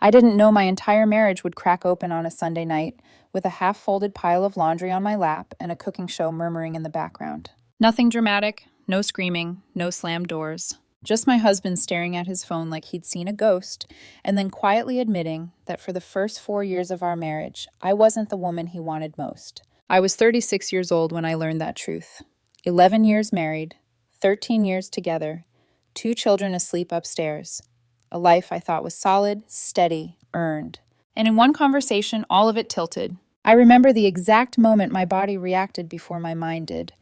I didn't know my entire marriage would crack open on a Sunday night, with a half-folded pile of laundry on my lap and a cooking show murmuring in the background. Nothing dramatic, no screaming, no slammed doors. Just my husband staring at his phone like he'd seen a ghost, and then quietly admitting that for the first 4 years of our marriage, I wasn't the woman he wanted most. I was 36 years old when I learned that truth. 11 years married, 13 years together, 2 children asleep upstairs. A life I thought was solid, steady, earned. And in one conversation, all of it tilted. I remember the exact moment my body reacted before my mind did.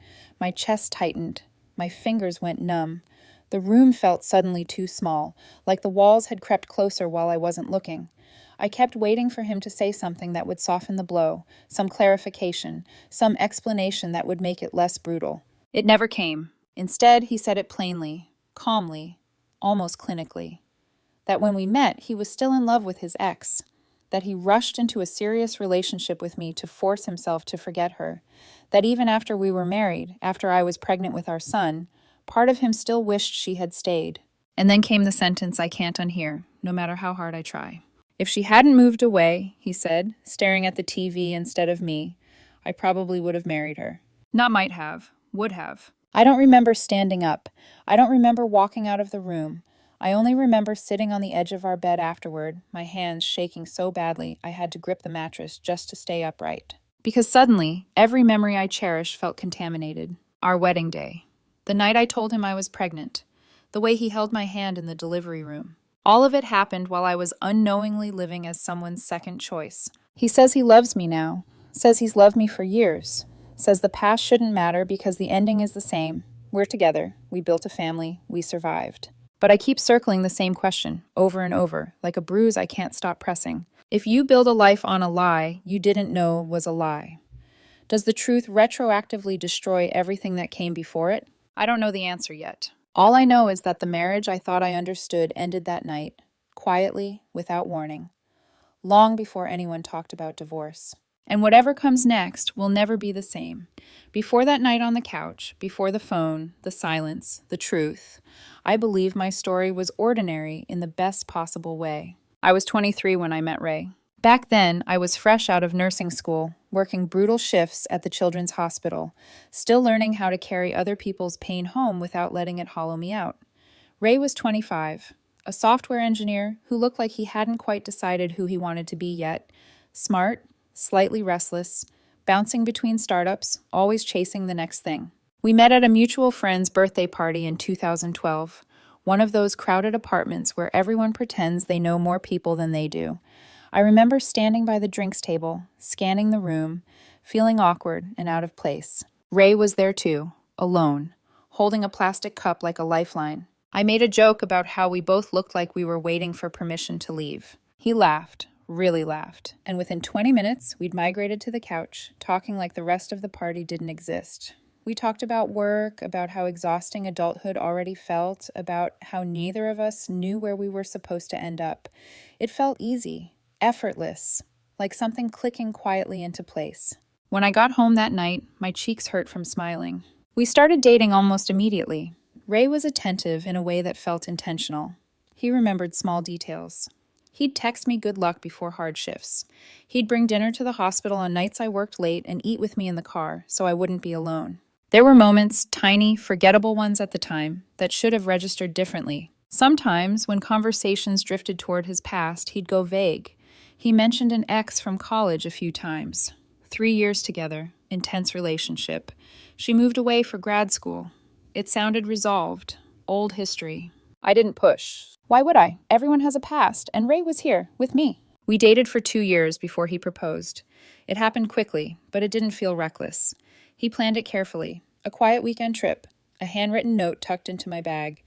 My chest tightened. My fingers went numb. The room felt suddenly too small, like the walls had crept closer while I wasn't looking. I kept waiting for him to say something that would soften the blow, some clarification, some explanation that would make it less brutal. It never came. Instead, he said it plainly, calmly, almost clinically. That when we met, he was still in love with his ex. That he rushed into a serious relationship with me to force himself to forget her. That even after we were married, after I was pregnant with our son, part of him still wished she had stayed. And then came the sentence I can't unhear, no matter how hard I try. If she hadn't moved away, he said, staring at the TV instead of me, I probably would have married her. Not might have, would have. I don't remember standing up. I don't remember walking out of the room. I only remember sitting on the edge of our bed afterward, my hands shaking so badly I had to grip the mattress just to stay upright. Because suddenly, every memory I cherished felt contaminated. Our wedding day. The night I told him I was pregnant. The way he held my hand in the delivery room. All of it happened while I was unknowingly living as someone's second choice. He says he loves me now. Says he's loved me for years. Says the past shouldn't matter because the ending is the same. We're together. We built a family. We survived. But I keep circling the same question, over and over, like a bruise I can't stop pressing. If you build a life on a lie you didn't know was a lie, does the truth retroactively destroy everything that came before it? I don't know the answer yet. All I know is that the marriage I thought I understood ended that night, quietly, without warning, long before anyone talked about divorce. And whatever comes next will never be the same. Before that night on the couch, before the phone, the silence, the truth, I believe my story was ordinary in the best possible way. I was 23 when I met Ray. Back then, I was fresh out of nursing school, working brutal shifts at the children's hospital, still learning how to carry other people's pain home without letting it hollow me out. Ray was 25, a software engineer who looked like he hadn't quite decided who he wanted to be yet, smart, slightly restless, bouncing between startups, always chasing the next thing. We met at a mutual friend's birthday party in 2012, one of those crowded apartments where everyone pretends they know more people than they do. I remember standing by the drinks table, scanning the room, feeling awkward and out of place. Ray was there too, alone, holding a plastic cup like a lifeline. I made a joke about how we both looked like we were waiting for permission to leave. He laughed, really laughed, and within 20 minutes, we'd migrated to the couch, talking like the rest of the party didn't exist. We talked about work, about how exhausting adulthood already felt, about how neither of us knew where we were supposed to end up. It felt easy, effortless, like something clicking quietly into place. When I got home that night, my cheeks hurt from smiling. We started dating almost immediately. Ray was attentive in a way that felt intentional. He remembered small details. He'd text me good luck before hard shifts. He'd bring dinner to the hospital on nights I worked late and eat with me in the car so I wouldn't be alone. There were moments, tiny, forgettable ones at the time, that should have registered differently. Sometimes, when conversations drifted toward his past, he'd go vague. He mentioned an ex from college a few times. 3 years together, intense relationship. She moved away for grad school. It sounded resolved, old history. I didn't push. Why would I? Everyone has a past, and Ray was here, with me. We dated for 2 years before he proposed. It happened quickly, but it didn't feel reckless. He planned it carefully. A quiet weekend trip, a handwritten note tucked into my bag.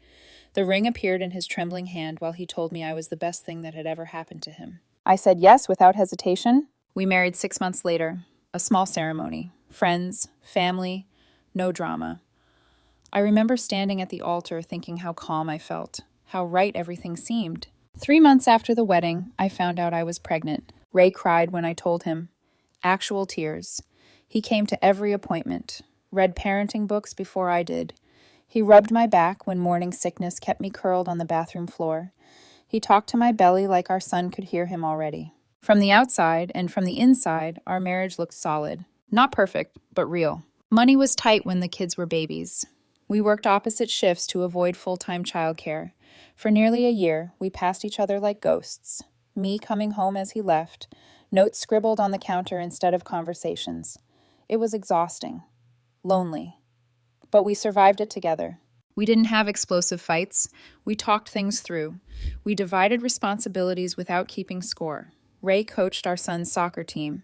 The ring appeared in his trembling hand while he told me I was the best thing that had ever happened to him. I said yes without hesitation. We married 6 months later. A small ceremony. Friends, family, no drama. I remember standing at the altar thinking how calm I felt, how right everything seemed. 3 months after the wedding, I found out I was pregnant. Ray cried when I told him. Actual tears. He came to every appointment, read parenting books before I did. He rubbed my back when morning sickness kept me curled on the bathroom floor. He talked to my belly like our son could hear him already. From the outside and from the inside, our marriage looked solid. Not perfect, but real. Money was tight when the kids were babies. We worked opposite shifts to avoid full-time childcare. For nearly a year, we passed each other like ghosts. Me coming home as he left, notes scribbled on the counter instead of conversations. It was exhausting, lonely, but we survived it together. We didn't have explosive fights. We talked things through. We divided responsibilities without keeping score. Ray coached our son's soccer team.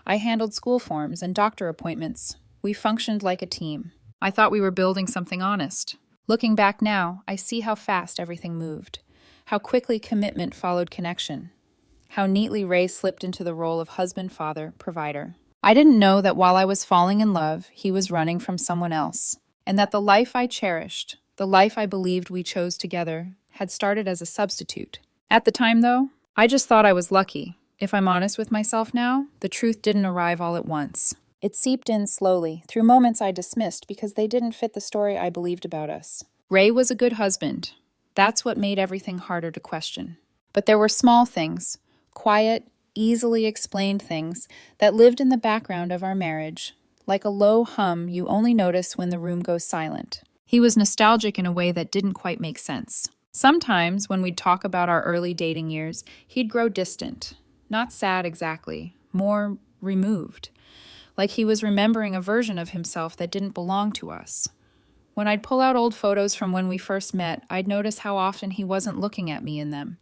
I handled school forms and doctor appointments. We functioned like a team. I thought we were building something honest. Looking back now, I see how fast everything moved, how quickly commitment followed connection, how neatly Ray slipped into the role of husband, father, provider. I didn't know that while I was falling in love, he was running from someone else, and that the life I cherished, the life I believed we chose together, had started as a substitute. At the time, though, I just thought I was lucky. If I'm honest with myself now, the truth didn't arrive all at once. It seeped in slowly, through moments I dismissed because they didn't fit the story I believed about us. Ray was a good husband. That's what made everything harder to question. But there were small things, quiet, easily explained things, that lived in the background of our marriage, like a low hum you only notice when the room goes silent. He was nostalgic in a way that didn't quite make sense. Sometimes, when we'd talk about our early dating years, he'd grow distant. Not sad exactly, more removed. Like he was remembering a version of himself that didn't belong to us. When I'd pull out old photos from when we first met, I'd notice how often he wasn't looking at me in them.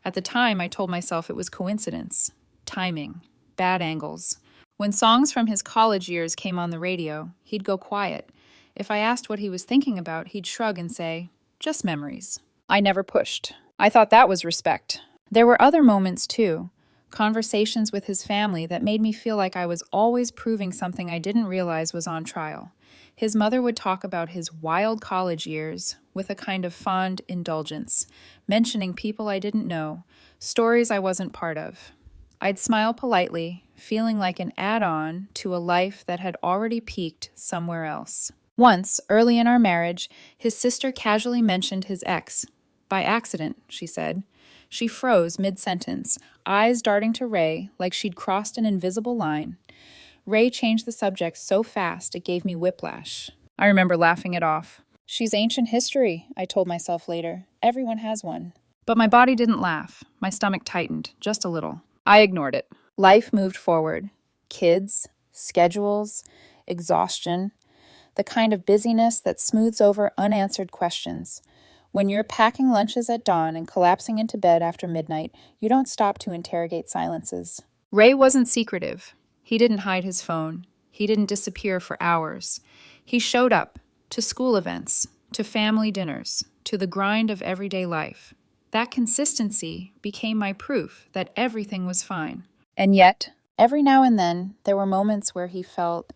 At the time, I told myself it was coincidence, timing, bad angles. When songs from his college years came on the radio, he'd go quiet. If I asked what he was thinking about, he'd shrug and say, "Just memories." I never pushed. I thought that was respect. There were other moments, too. Conversations with his family that made me feel like I was always proving something I didn't realize was on trial. His mother would talk about his wild college years with a kind of fond indulgence, mentioning people I didn't know, stories I wasn't part of. I'd smile politely, feeling like an add-on to a life that had already peaked somewhere else. Once, early in our marriage, his sister casually mentioned his ex. By accident, she said. She froze mid-sentence, eyes darting to Ray like she'd crossed an invisible line. Ray changed the subject so fast it gave me whiplash. I remember laughing it off. She's ancient history, I told myself later. Everyone has one. But my body didn't laugh. My stomach tightened, just a little. I ignored it. Life moved forward. Kids, schedules, exhaustion, the kind of busyness that smooths over unanswered questions. When you're packing lunches at dawn and collapsing into bed after midnight, you don't stop to interrogate silences. Ray wasn't secretive. He didn't hide his phone. He didn't disappear for hours. He showed up to school events, to family dinners, to the grind of everyday life. That consistency became my proof that everything was fine. And yet, every now and then, there were moments where he felt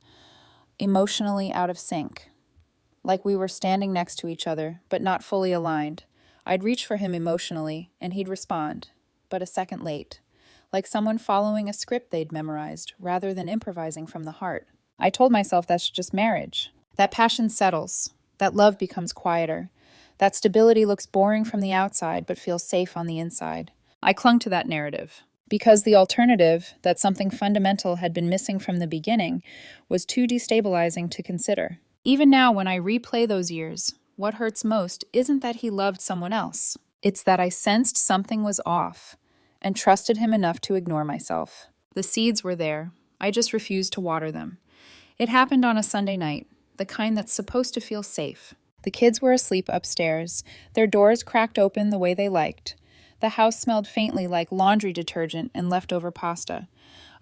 emotionally out of sync. Like we were standing next to each other, but not fully aligned. I'd reach for him emotionally, and he'd respond, but a second late. Like someone following a script they'd memorized, rather than improvising from the heart. I told myself that's just marriage. That passion settles. That love becomes quieter. That stability looks boring from the outside, but feels safe on the inside. I clung to that narrative. Because the alternative, that something fundamental had been missing from the beginning, was too destabilizing to consider. Even now, when I replay those years, what hurts most isn't that he loved someone else. It's that I sensed something was off and trusted him enough to ignore myself. The seeds were there. I just refused to water them. It happened on a Sunday night, the kind that's supposed to feel safe. The kids were asleep upstairs, their doors cracked open the way they liked. The house smelled faintly like laundry detergent and leftover pasta.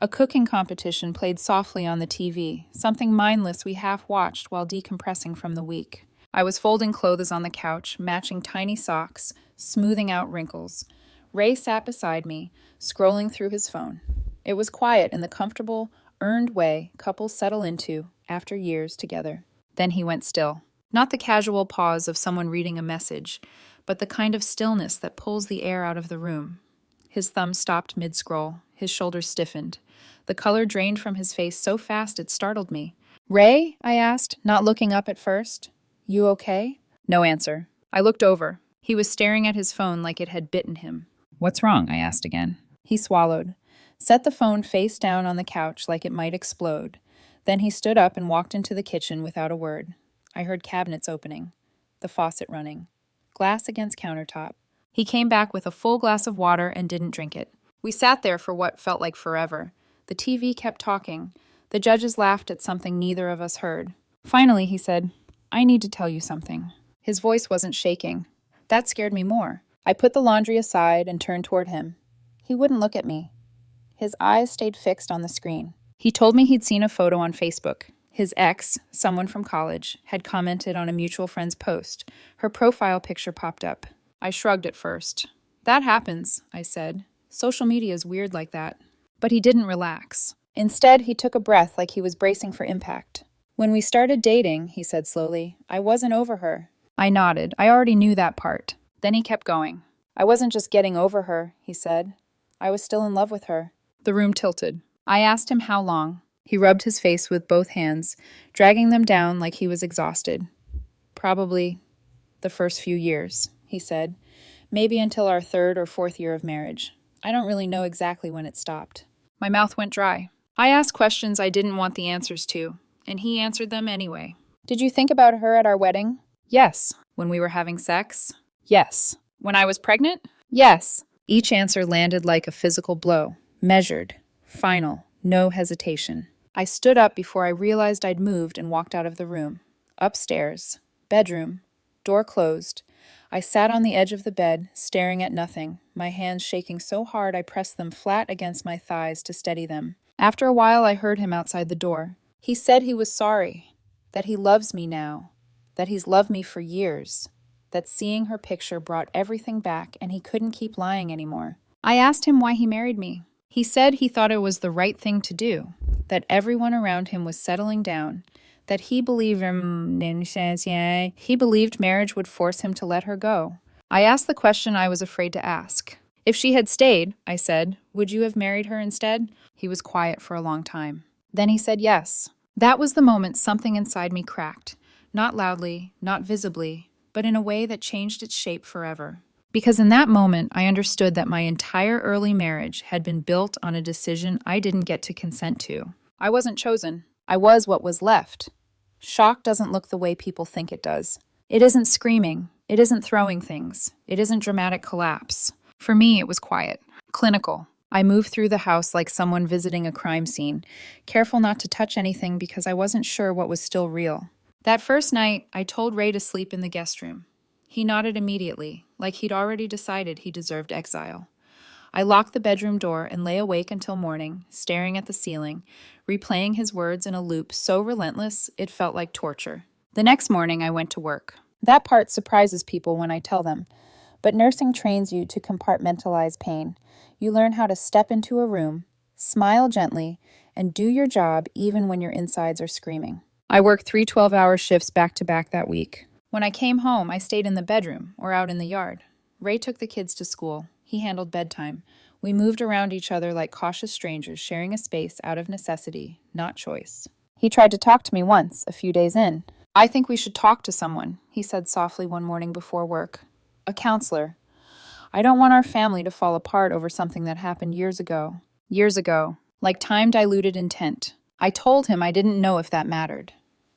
A cooking competition played softly on the TV, something mindless we half-watched while decompressing from the week. I was folding clothes on the couch, matching tiny socks, smoothing out wrinkles. Ray sat beside me, scrolling through his phone. It was quiet in the comfortable, earned way couples settle into after years together. Then he went still. Not the casual pause of someone reading a message, but the kind of stillness that pulls the air out of the room. His thumb stopped mid-scroll. His shoulders stiffened. The color drained from his face so fast it startled me. "Ray?" I asked, not looking up at first. "You okay?" No answer. I looked over. He was staring at his phone like it had bitten him. "What's wrong?" I asked again. He swallowed, set the phone face down on the couch like it might explode. Then he stood up and walked into the kitchen without a word. I heard cabinets opening, the faucet running, glass against countertop. He came back with a full glass of water and didn't drink it. We sat there for what felt like forever. The TV kept talking. The judges laughed at something neither of us heard. Finally, he said, "I need to tell you something." His voice wasn't shaking. That scared me more. I put the laundry aside and turned toward him. He wouldn't look at me. His eyes stayed fixed on the screen. He told me he'd seen a photo on Facebook. His ex, someone from college, had commented on a mutual friend's post. Her profile picture popped up. I shrugged at first. "That happens," I said. "Social media is weird like that." But he didn't relax. Instead, he took a breath like he was bracing for impact. "When we started dating," he said slowly, "I wasn't over her." I nodded. I already knew that part. Then he kept going. "I wasn't just getting over her," he said. "I was still in love with her." The room tilted. I asked him how long. He rubbed his face with both hands, dragging them down like he was exhausted. "Probably the first few years," he said. "Maybe until our 3rd or 4th year of marriage. I don't really know exactly when it stopped." My mouth went dry. I asked questions I didn't want the answers to, and he answered them anyway. "Did you think about her at our wedding?" "Yes." "When we were having sex?" "Yes." "When I was pregnant?" "Yes." Each answer landed like a physical blow. Measured. Final. No hesitation. I stood up before I realized I'd moved and walked out of the room. Upstairs. Bedroom. Door closed. I sat on the edge of the bed, staring at nothing, my hands shaking so hard I pressed them flat against my thighs to steady them. After a while, I heard him outside the door. He said he was sorry, that he loves me now, that he's loved me for years, that seeing her picture brought everything back and he couldn't keep lying anymore. I asked him why he married me. He said he thought it was the right thing to do, that everyone around him was settling down, that he believed marriage would force him to let her go. I asked the question I was afraid to ask. "If she had stayed," I said, "would you have married her instead?" He was quiet for a long time. Then he said yes. That was the moment something inside me cracked, not loudly, not visibly, but in a way that changed its shape forever. Because in that moment, I understood that my entire early marriage had been built on a decision I didn't get to consent to. I wasn't chosen. I was what was left. Shock doesn't look the way people think it does. It isn't screaming. It isn't throwing things. It isn't dramatic collapse. For me, it was quiet, clinical. I moved through the house like someone visiting a crime scene, careful not to touch anything because I wasn't sure what was still real. That first night, I told Ray to sleep in the guest room. He nodded immediately, like he'd already decided he deserved exile. I locked the bedroom door and lay awake until morning, staring at the ceiling, replaying his words in a loop so relentless it felt like torture. The next morning, I went to work. That part surprises people when I tell them, but nursing trains you to compartmentalize pain. You learn how to step into a room, smile gently, and do your job even when your insides are screaming. I worked 3 12-hour shifts back-to-back that week. When I came home, I stayed in the bedroom or out in the yard. Ray took the kids to school. He handled bedtime. We moved around each other like cautious strangers, sharing a space out of necessity, not choice. He tried to talk to me once, a few days in. "I think we should talk to someone," he said softly one morning before work. "A counselor. I don't want our family to fall apart over something that happened years ago." Years ago, like time-diluted intent. I told him I didn't know if that mattered.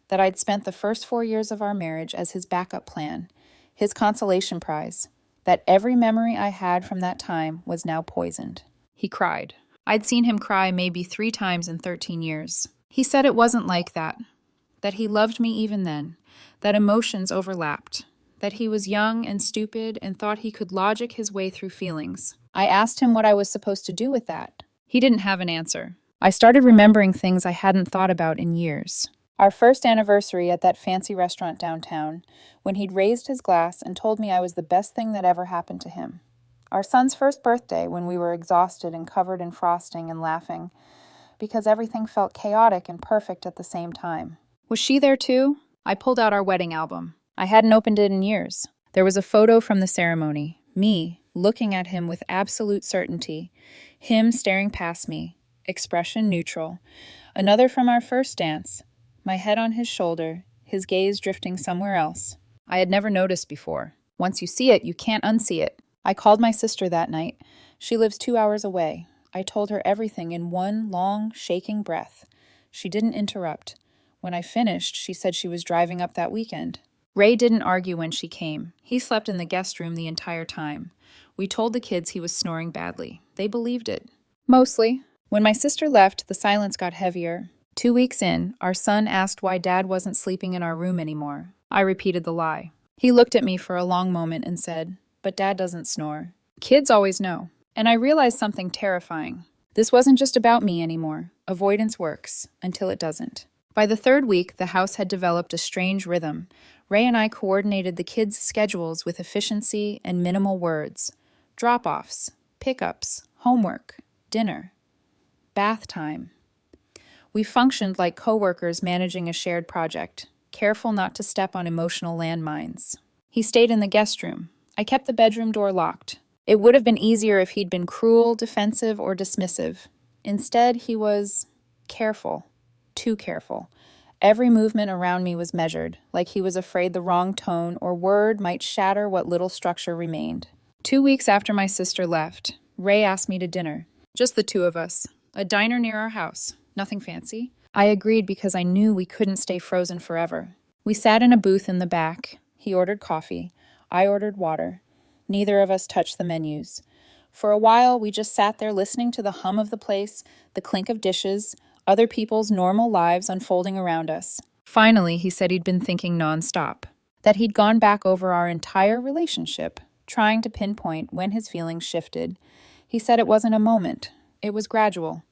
That I'd spent the first 4 years of our marriage as his backup plan, his consolation prize, that every memory I had from that time was now poisoned. He cried. I'd seen him cry maybe 3 times in 13 years. He said it wasn't like that he loved me even then, that emotions overlapped, that he was young and stupid and thought he could logic his way through feelings. I asked him what I was supposed to do with that. He didn't have an answer. I started remembering things I hadn't thought about in years. Our first anniversary at that fancy restaurant downtown, when he'd raised his glass and told me I was the best thing that ever happened to him. Our son's first birthday, when we were exhausted and covered in frosting and laughing, because everything felt chaotic and perfect at the same time. Was she there too? I pulled out our wedding album. I hadn't opened it in years. There was a photo from the ceremony, me looking at him with absolute certainty, him staring past me, expression neutral. Another from our first dance, my head on his shoulder, his gaze drifting somewhere else. I had never noticed before. Once you see it, you can't unsee it. I called my sister that night. She lives 2 hours away. I told her everything in one long, shaking breath. She didn't interrupt. When I finished, she said she was driving up that weekend. Ray didn't argue when she came. He slept in the guest room the entire time. We told the kids he was snoring badly. They believed it. Mostly. When my sister left, the silence got heavier. 2 weeks in, our son asked why Dad wasn't sleeping in our room anymore. I repeated the lie. He looked at me for a long moment and said, "But Dad doesn't snore." Kids always know. And I realized something terrifying. This wasn't just about me anymore. Avoidance works, until it doesn't. By the third week, the house had developed a strange rhythm. Ray and I coordinated the kids' schedules with efficiency and minimal words. Drop-offs, pickups, homework, dinner, bath time. We functioned like coworkers managing a shared project, careful not to step on emotional landmines. He stayed in the guest room. I kept the bedroom door locked. It would have been easier if he'd been cruel, defensive, or dismissive. Instead, he was careful, too careful. Every movement around me was measured, like he was afraid the wrong tone or word might shatter what little structure remained. 2 weeks after my sister left, Ray asked me to dinner. Just the two of us. A diner near our house. Nothing fancy. I agreed because I knew we couldn't stay frozen forever. We sat in a booth in the back. He ordered coffee. I ordered water. Neither of us touched the menus. For a while, we just sat there listening to the hum of the place, the clink of dishes, other people's normal lives unfolding around us. Finally, he said he'd been thinking nonstop, that he'd gone back over our entire relationship, trying to pinpoint when his feelings shifted. He said it wasn't a moment, it was gradual,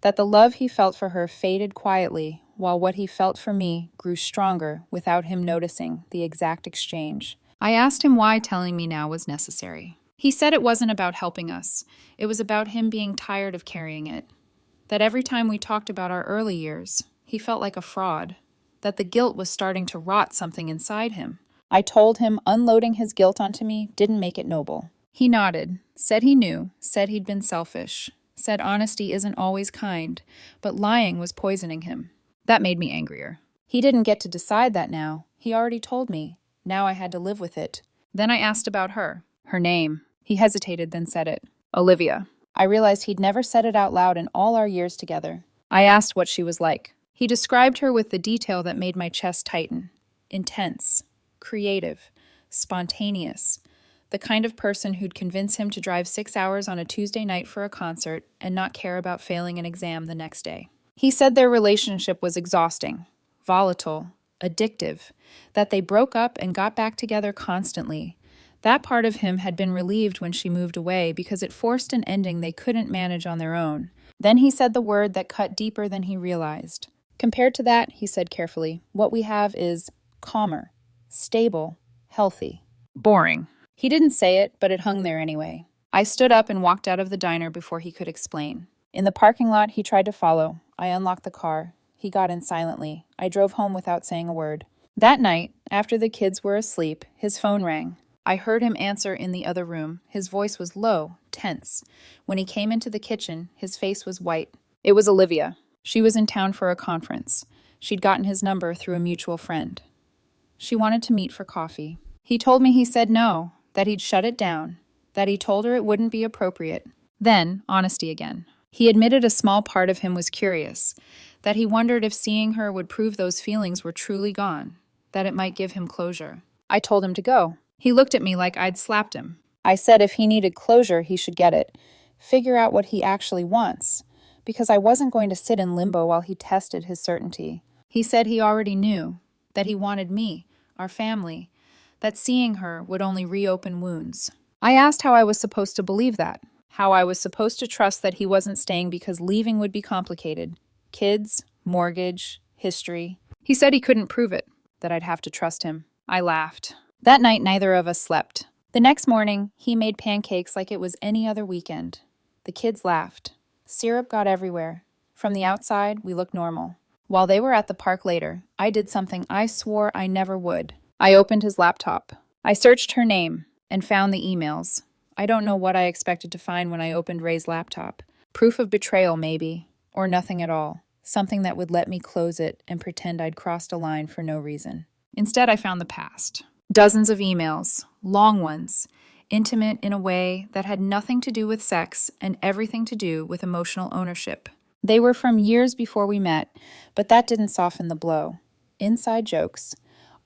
that the love he felt for her faded quietly, while what he felt for me grew stronger without him noticing the exact exchange. I asked him why telling me now was necessary. He said it wasn't about helping us, it was about him being tired of carrying it. That every time we talked about our early years, he felt like a fraud, that the guilt was starting to rot something inside him. I told him unloading his guilt onto me didn't make it noble. He nodded, said he knew, said he'd been selfish, said honesty isn't always kind, but lying was poisoning him. That made me angrier. He didn't get to decide that now. He already told me. Now I had to live with it. Then I asked about her. Her name. He hesitated, then said it. Olivia. I realized he'd never said it out loud in all our years together. I asked what she was like. He described her with the detail that made my chest tighten. Intense, creative, spontaneous. The kind of person who'd convince him to drive 6 hours on a Tuesday night for a concert and not care about failing an exam the next day. He said their relationship was exhausting, volatile, addictive, that they broke up and got back together constantly. That part of him had been relieved when she moved away because it forced an ending they couldn't manage on their own. Then he said the word that cut deeper than he realized. Compared to that, he said carefully, what we have is calmer, stable, healthy. Boring. He didn't say it, but it hung there anyway. I stood up and walked out of the diner before he could explain. In the parking lot, he tried to follow. I unlocked the car. He got in silently. I drove home without saying a word. That night, after the kids were asleep, his phone rang. I heard him answer in the other room. His voice was low, tense. When he came into the kitchen, his face was white. It was Olivia. She was in town for a conference. She'd gotten his number through a mutual friend. She wanted to meet for coffee. He told me he said no, that he'd shut it down, that he told her it wouldn't be appropriate. Then, honesty again. He admitted a small part of him was curious, that he wondered if seeing her would prove those feelings were truly gone, that it might give him closure. I told him to go. He looked at me like I'd slapped him. I said if he needed closure, he should get it. Figure out what he actually wants, because I wasn't going to sit in limbo while he tested his certainty. He said he already knew, that he wanted me, our family, that seeing her would only reopen wounds. I asked how I was supposed to believe that, how I was supposed to trust that he wasn't staying because leaving would be complicated. Kids, mortgage, history. He said he couldn't prove it, that I'd have to trust him. I laughed. That night, neither of us slept. The next morning, he made pancakes like it was any other weekend. The kids laughed. Syrup got everywhere. From the outside, we looked normal. While they were at the park later, I did something I swore I never would. I opened his laptop. I searched her name and found the emails. I don't know what I expected to find when I opened Ray's laptop. Proof of betrayal, maybe, or nothing at all. Something that would let me close it and pretend I'd crossed a line for no reason. Instead, I found the past. Dozens of emails, long ones, intimate in a way that had nothing to do with sex and everything to do with emotional ownership. They were from years before we met, but that didn't soften the blow. Inside jokes,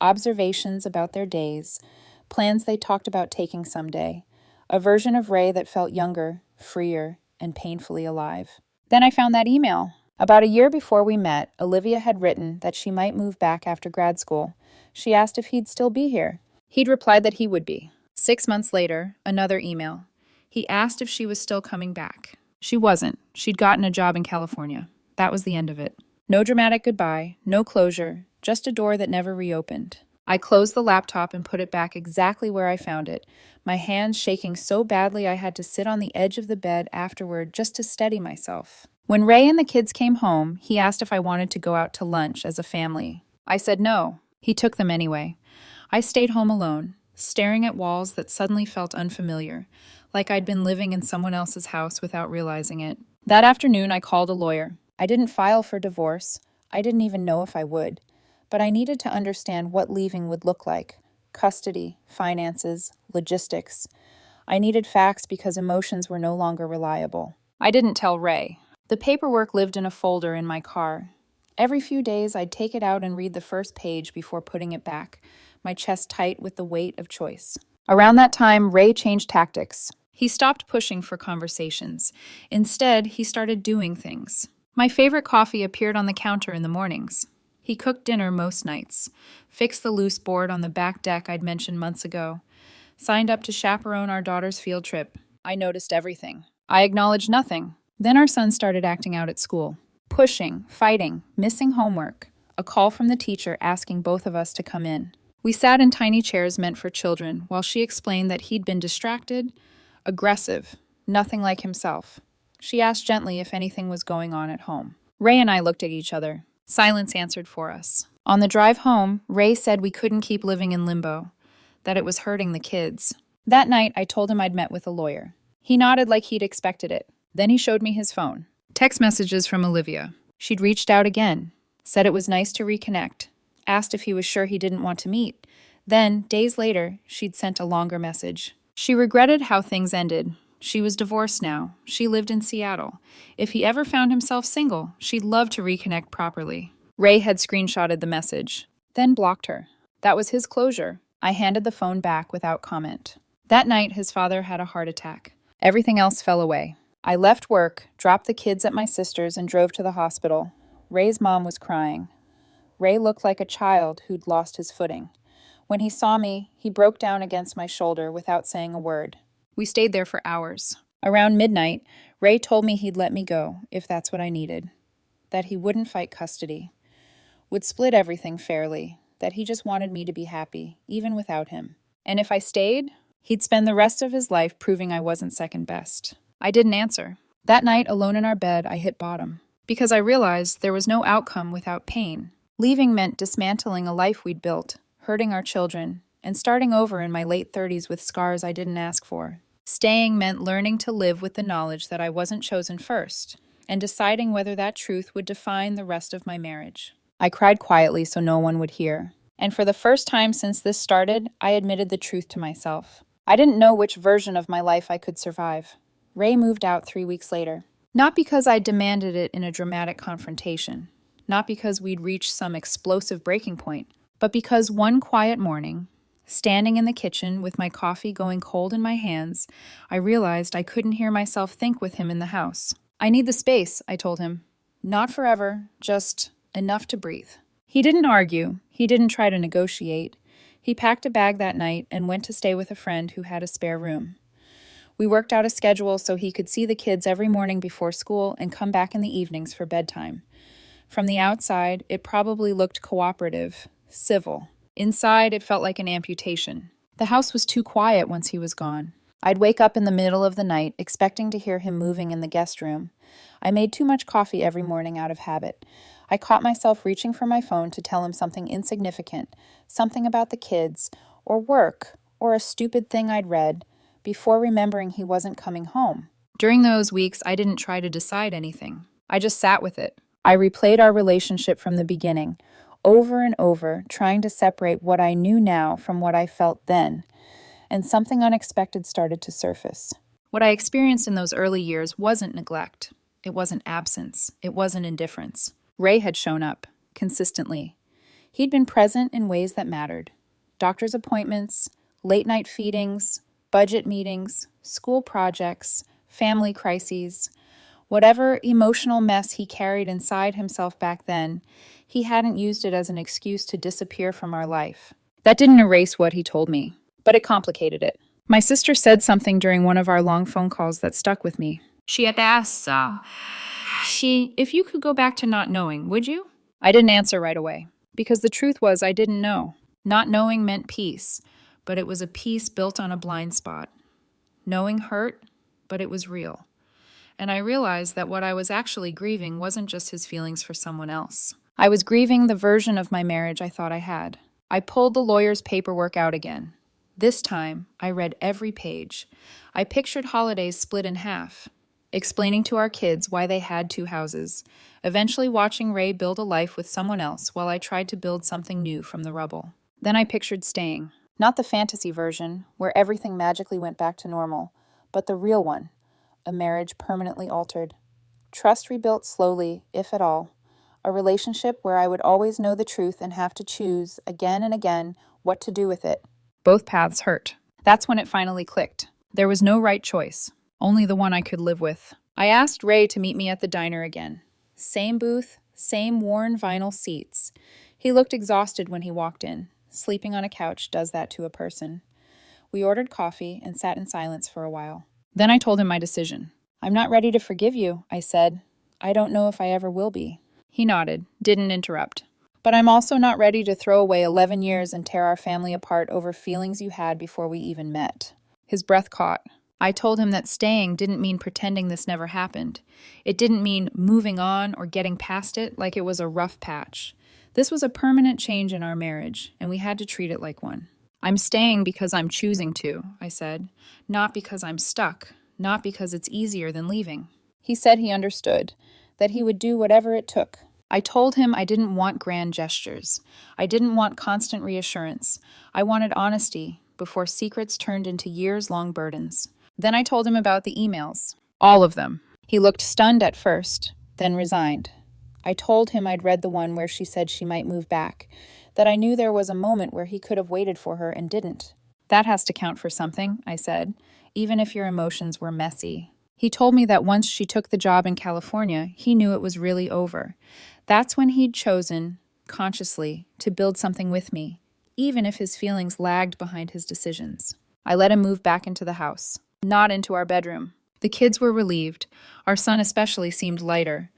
observations about their days, plans they talked about taking someday, a version of Ray that felt younger, freer, and painfully alive. Then I found that email. About a year before we met, Olivia had written that she might move back after grad school. She asked if he'd still be here. He'd replied that he would be. 6 months later, another email. He asked if she was still coming back. She wasn't. She'd gotten a job in California. That was the end of it. No dramatic goodbye, no closure, just a door that never reopened. I closed the laptop and put it back exactly where I found it, my hands shaking so badly I had to sit on the edge of the bed afterward just to steady myself. When Ray and the kids came home, he asked if I wanted to go out to lunch as a family. I said no. He took them anyway. I stayed home alone, staring at walls that suddenly felt unfamiliar, like I'd been living in someone else's house without realizing it. That afternoon, I called a lawyer. I didn't file for divorce. I didn't even know if I would. But I needed to understand what leaving would look like. Custody, finances, logistics. I needed facts because emotions were no longer reliable. I didn't tell Ray. The paperwork lived in a folder in my car. Every few days, I'd take it out and read the first page before putting it back, my chest tight with the weight of choice. Around that time, Ray changed tactics. He stopped pushing for conversations. Instead, he started doing things. My favorite coffee appeared on the counter in the mornings. He cooked dinner most nights, fixed the loose board on the back deck I'd mentioned months ago, signed up to chaperone our daughter's field trip. I noticed everything. I acknowledged nothing. Then our son started acting out at school. Pushing, fighting, missing homework. A call from the teacher asking both of us to come in. We sat in tiny chairs meant for children while she explained that he'd been distracted, aggressive, nothing like himself. She asked gently if anything was going on at home. Ray and I looked at each other. Silence answered for us. On the drive home, Ray said we couldn't keep living in limbo, that it was hurting the kids. That night, I told him I'd met with a lawyer. He nodded like he'd expected it. Then he showed me his phone. Text messages from Olivia. She'd reached out again, said it was nice to reconnect, asked if he was sure he didn't want to meet. Then, days later, she'd sent a longer message. She regretted how things ended. She was divorced now. She lived in Seattle. If he ever found himself single, she'd love to reconnect properly. Ray had screenshotted the message, then blocked her. That was his closure. I handed the phone back without comment. That night, his father had a heart attack. Everything else fell away. I left work, dropped the kids at my sister's, and drove to the hospital. Ray's mom was crying. Ray looked like a child who'd lost his footing. When he saw me, he broke down against my shoulder without saying a word. We stayed there for hours. Around midnight, Ray told me he'd let me go, if that's what I needed. That he wouldn't fight custody. Would split everything fairly. That he just wanted me to be happy, even without him. And if I stayed, he'd spend the rest of his life proving I wasn't second best. I didn't answer. That night, alone in our bed, I hit bottom. Because I realized there was no outcome without pain. Leaving meant dismantling a life we'd built, hurting our children, and starting over in my late 30s with scars I didn't ask for. Staying meant learning to live with the knowledge that I wasn't chosen first, and deciding whether that truth would define the rest of my marriage. I cried quietly so no one would hear. And for the first time since this started, I admitted the truth to myself. I didn't know which version of my life I could survive. Ray moved out 3 weeks later. Not because I demanded it in a dramatic confrontation. Not because we'd reached some explosive breaking point. But because one quiet morning, standing in the kitchen with my coffee going cold in my hands, I realized I couldn't hear myself think with him in the house. I need the space, I told him. Not forever, just enough to breathe. He didn't argue. He didn't try to negotiate. He packed a bag that night and went to stay with a friend who had a spare room. We worked out a schedule so he could see the kids every morning before school and come back in the evenings for bedtime. From the outside, it probably looked cooperative, civil. Inside, it felt like an amputation. The house was too quiet once he was gone. I'd wake up in the middle of the night, expecting to hear him moving in the guest room. I made too much coffee every morning out of habit. I caught myself reaching for my phone to tell him something insignificant, something about the kids, or work, or a stupid thing I'd read, before remembering he wasn't coming home. During those weeks, I didn't try to decide anything. I just sat with it. I replayed our relationship from the beginning, over and over, trying to separate what I knew now from what I felt then, and something unexpected started to surface. What I experienced in those early years wasn't neglect. It wasn't absence. It wasn't indifference. Ray had shown up, consistently. He'd been present in ways that mattered. Doctor's appointments, late-night feedings, budget meetings, school projects, family crises. Whatever emotional mess he carried inside himself back then, he hadn't used it as an excuse to disappear from our life. That didn't erase what he told me, but it complicated it. My sister said something during one of our long phone calls that stuck with me. She had asked, if you could go back to not knowing, would you? I didn't answer right away, because the truth was I didn't know. Not knowing meant peace, but it was a peace built on a blind spot. Knowing hurt, but it was real. And I realized that what I was actually grieving wasn't just his feelings for someone else. I was grieving the version of my marriage I thought I had. I pulled the lawyer's paperwork out again. This time, I read every page. I pictured holidays split in half, explaining to our kids why they had two houses, eventually watching Ray build a life with someone else while I tried to build something new from the rubble. Then I pictured staying. Not the fantasy version, where everything magically went back to normal, but the real one, a marriage permanently altered. Trust rebuilt slowly, if at all. A relationship where I would always know the truth and have to choose, again and again, what to do with it. Both paths hurt. That's when it finally clicked. There was no right choice, only the one I could live with. I asked Ray to meet me at the diner again. Same booth, same worn vinyl seats. He looked exhausted when he walked in. Sleeping on a couch does that to a person. We ordered coffee and sat in silence for a while. Then I told him my decision. I'm not ready to forgive you, I said. I don't know if I ever will be. He nodded, didn't interrupt. But I'm also not ready to throw away 11 years and tear our family apart over feelings you had before we even met. His breath caught. I told him that staying didn't mean pretending this never happened. It didn't mean moving on or getting past it like it was a rough patch. This was a permanent change in our marriage, and we had to treat it like one. I'm staying because I'm choosing to, I said. Not because I'm stuck. Not because it's easier than leaving. He said he understood, that he would do whatever it took. I told him I didn't want grand gestures. I didn't want constant reassurance. I wanted honesty before secrets turned into years-long burdens. Then I told him about the emails. All of them. He looked stunned at first, then resigned. I told him I'd read the one where she said she might move back, that I knew there was a moment where he could have waited for her and didn't. That has to count for something, I said, even if your emotions were messy. He told me that once she took the job in California, he knew it was really over. That's when he'd chosen, consciously, to build something with me, even if his feelings lagged behind his decisions. I let him move back into the house, not into our bedroom. The kids were relieved. Our son especially seemed lighter.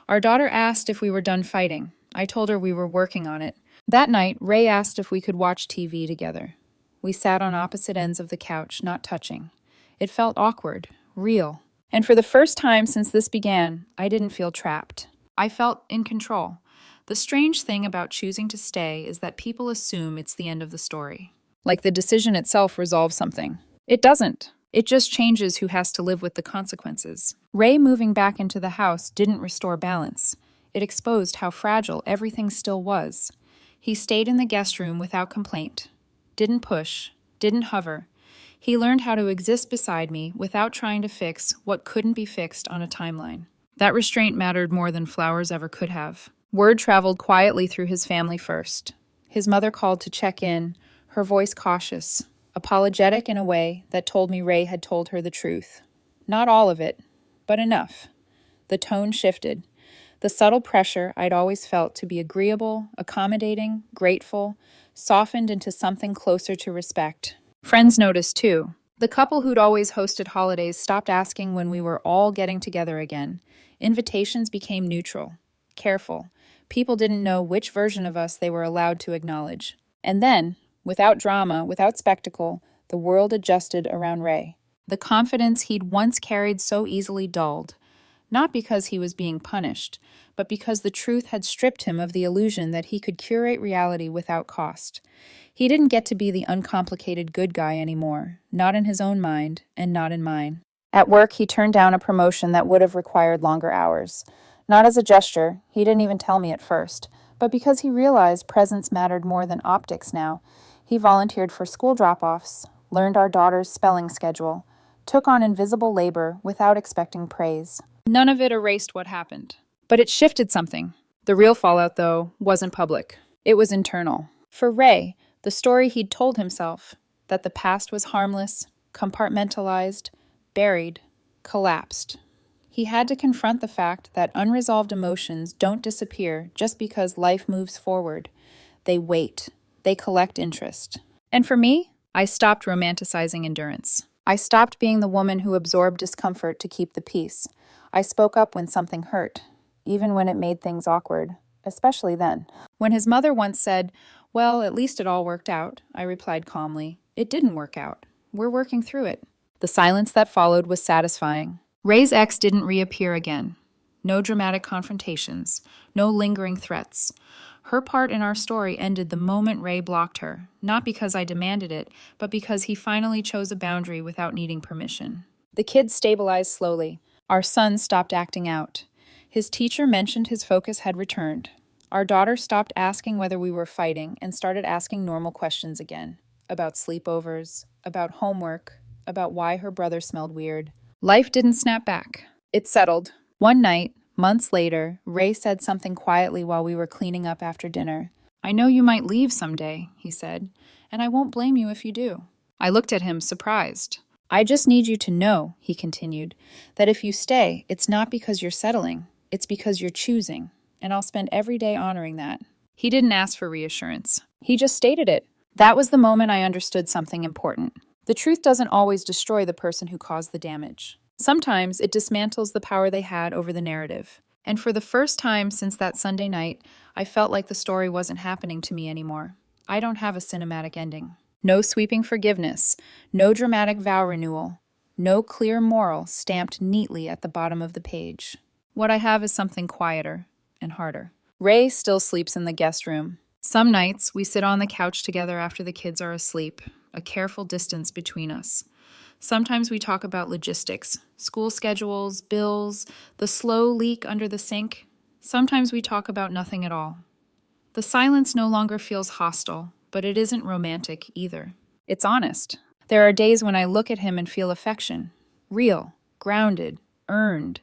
Our daughter asked if we were done fighting. I told her we were working on it. That night, Ray asked if we could watch TV together. We sat on opposite ends of the couch, not touching. It felt awkward, real. And for the first time since this began, I didn't feel trapped. I felt in control. The strange thing about choosing to stay is that people assume it's the end of the story. Like the decision itself resolves something. It doesn't. It just changes who has to live with the consequences. Ray moving back into the house didn't restore balance. It exposed how fragile everything still was. He stayed in the guest room without complaint. Didn't push. Didn't hover. He learned how to exist beside me without trying to fix what couldn't be fixed on a timeline. That restraint mattered more than flowers ever could have. Word traveled quietly through his family first. His mother called to check in, her voice cautious, apologetic in a way that told me Ray had told her the truth. Not all of it, but enough. The tone shifted. The subtle pressure I'd always felt to be agreeable, accommodating, grateful, softened into something closer to respect. Friends noticed too. The couple who'd always hosted holidays stopped asking when we were all getting together again. Invitations became neutral, careful. People didn't know which version of us they were allowed to acknowledge. And then, without drama, without spectacle, the world adjusted around Ray. The confidence he'd once carried so easily dulled. Not because he was being punished, but because the truth had stripped him of the illusion that he could curate reality without cost. He didn't get to be the uncomplicated good guy anymore, not in his own mind, and not in mine. At work, he turned down a promotion that would have required longer hours. Not as a gesture, he didn't even tell me at first, But because he realized presence mattered more than optics now, he volunteered for school drop-offs, learned our daughter's spelling schedule, took on invisible labor without expecting praise. None of it erased what happened, but it shifted something. The real fallout, though, wasn't public. It was internal. For Ray, the story he'd told himself, that the past was harmless, compartmentalized, buried, collapsed. He had to confront the fact that unresolved emotions don't disappear just because life moves forward. They wait. They collect interest. And for me, I stopped romanticizing endurance. I stopped being the woman who absorbed discomfort to keep the peace. I spoke up when something hurt, even when it made things awkward, especially then. When his mother once said, "Well, at least it all worked out," I replied calmly, "It didn't work out. We're working through it." The silence that followed was satisfying. Ray's ex didn't reappear again. No dramatic confrontations, no lingering threats. Her part in our story ended the moment Ray blocked her, not because I demanded it, but because he finally chose a boundary without needing permission. The kids stabilized slowly. Our son stopped acting out. His teacher mentioned his focus had returned. Our daughter stopped asking whether we were fighting and started asking normal questions again. About sleepovers, about homework, about why her brother smelled weird. Life didn't snap back. It settled. One night, months later, Ray said something quietly while we were cleaning up after dinner. "I know you might leave someday," he said, "and I won't blame you if you do." I looked at him, surprised. "I just need you to know," he continued, "that if you stay, it's not because you're settling. It's because you're choosing, and I'll spend every day honoring that." He didn't ask for reassurance. He just stated it. That was the moment I understood something important. The truth doesn't always destroy the person who caused the damage. Sometimes it dismantles the power they had over the narrative. And for the first time since that Sunday night, I felt like the story wasn't happening to me anymore. I don't have a cinematic ending. No sweeping forgiveness, no dramatic vow renewal, no clear moral stamped neatly at the bottom of the page. What I have is something quieter and harder. Ray still sleeps in the guest room. Some nights, we sit on the couch together after the kids are asleep, a careful distance between us. Sometimes we talk about logistics, school schedules, bills, the slow leak under the sink. Sometimes we talk about nothing at all. The silence no longer feels hostile, but it isn't romantic either. It's honest. There are days when I look at him and feel affection, real, grounded, earned.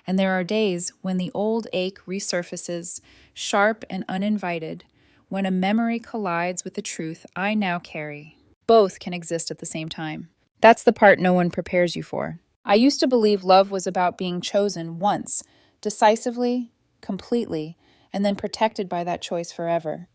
And there are days when the old ache resurfaces, sharp and uninvited, when a memory collides with the truth I now carry. Both can exist at the same time. That's the part no one prepares you for. I used to believe love was about being chosen once, decisively, completely, and then protected by that choice forever.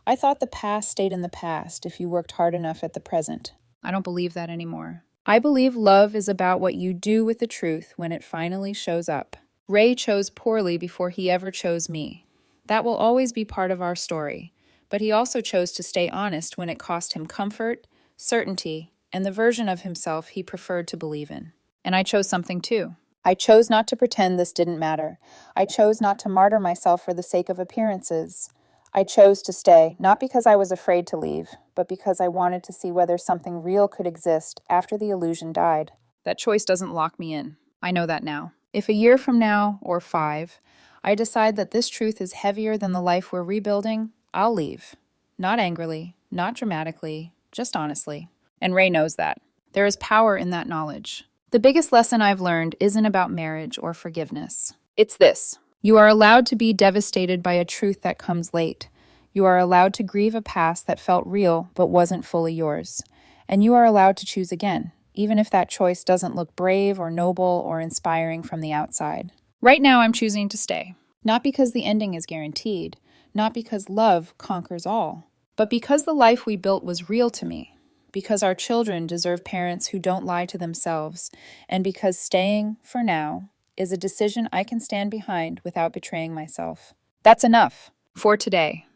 I thought the past stayed in the past if you worked hard enough at the present. I don't believe that anymore. I believe love is about what you do with the truth when it finally shows up. Ray chose poorly before he ever chose me. That will always be part of our story, but he also chose to stay honest when it cost him comfort, certainty, and the version of himself he preferred to believe in. And I chose something too. I chose not to pretend this didn't matter. I chose not to martyr myself for the sake of appearances. I chose to stay, not because I was afraid to leave, but because I wanted to see whether something real could exist after the illusion died. That choice doesn't lock me in. I know that now. If a year from now, or 5, I decide that this truth is heavier than the life we're rebuilding, I'll leave. Not angrily, not dramatically, just honestly. And Ray knows that. There is power in that knowledge. The biggest lesson I've learned isn't about marriage or forgiveness. It's this. You are allowed to be devastated by a truth that comes late. You are allowed to grieve a past that felt real but wasn't fully yours. And you are allowed to choose again, even if that choice doesn't look brave or noble or inspiring from the outside. Right now, I'm choosing to stay. Not because the ending is guaranteed, not because love conquers all, but because the life we built was real to me. Because our children deserve parents who don't lie to themselves, and because staying, for now, is a decision I can stand behind without betraying myself. That's enough for today.